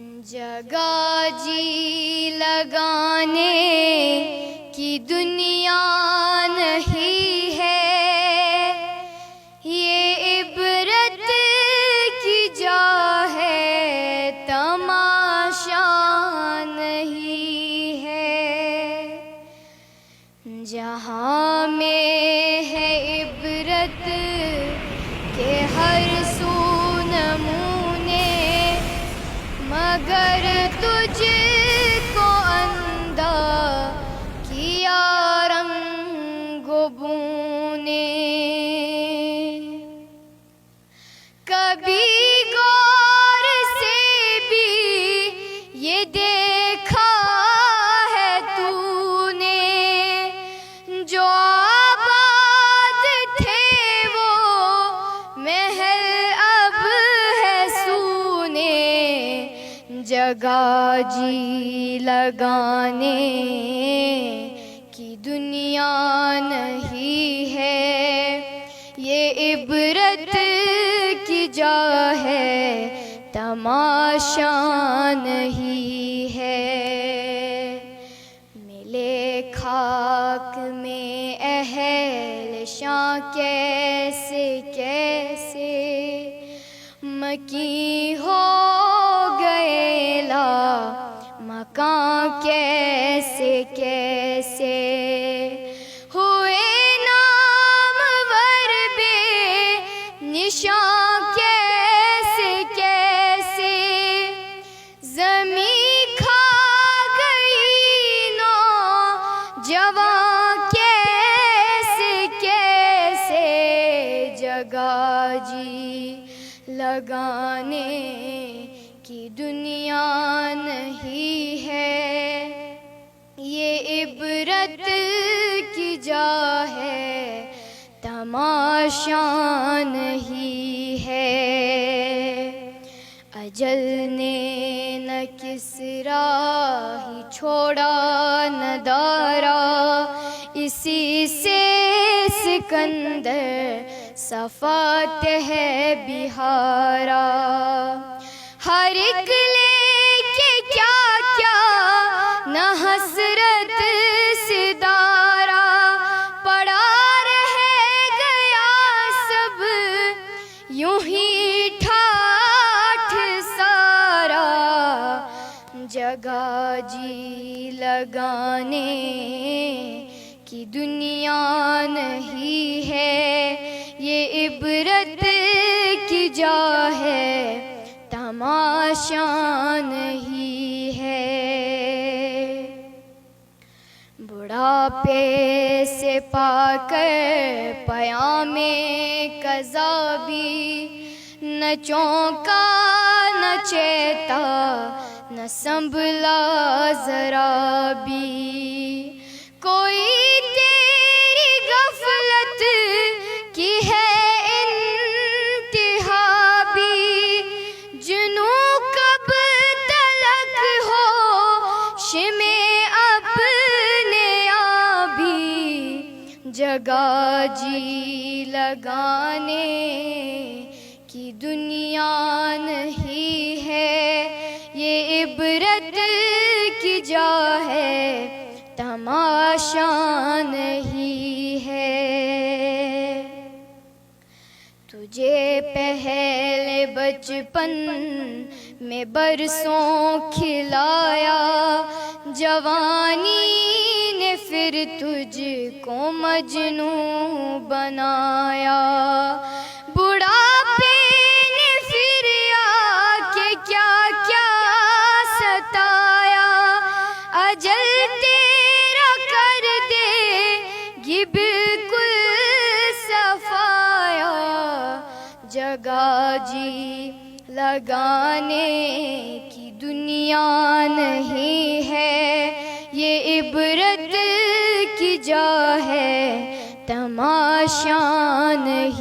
جگہ جی لگانے کی دنیا نہیں ہے، یہ عبرت کی جا ہے، تماشا نہیں ہے۔ جہاں میں ہے عبرت کہ ہر سو نمونے، مگر تجھ کو اندھا کیا رنگ و بو نے۔ کبھی غور سے بھی یہ دیکھا ہے تو نے، جو آباد تھے وہ محل اب ہے سونے۔ جگہ جی لگانے کی دنیا نہیں ہے، یہ عبرت کی جا ہے، تماشا نہیں ہے۔ ملے خاک میں اہل شاں کیسے کیسے، مکی ہو گئے لا مکان کیسے کیسے، ہوئے نامور بے نشان کیسے کیسے، زمین کھا گئی نوجوان کیسے کیسے۔ جگہ جی لگانے کی دنیا نہیں ہے، یہ عبرت کی جا ہے، تماشا نہیں ہے۔ اجل نے نہ کسریٰ ہی چھوڑا نہ دارا، اسی سے سکندر صفات ہے بہارا۔ ہر ایک لے کے کیا کیا نہ حسرت سے دارا، پڑا رہ گیا سب یوں ہی ٹھاٹھ سارا۔ جگہ جی لگانے کی دنیا نہیں ہے، یہ عبرت کی جا ہے، تماشا نہیں ہے۔ بڑھاپے سے پا کر پیام قضا بھی، نہ چونکا نہ چیتا نہ سنبھلا ذرا بھی، کوئی تیری غفلت کی ہے انتہا بھی، جنوں کب تلک ہوش میں اپنے آبی۔ جگہ جی لگانے کی دنیا نہیں ہے، یہ عبرت کی جا ہے، تماشا نہیں ہے۔ تجھے پہلے بچپن میں برسوں کھلایا، جوانی نے پھر تجھ کو مجنوں بنایا، بڑھاپے نے پھر آ کے کیا کیا ستایا، اجل تیرا کر دے گی بالکل صفایا۔ جگہ جی لگانے کی دنیا نہیں ہے، یہ عبرت کی جا ہے، تماشا نہیں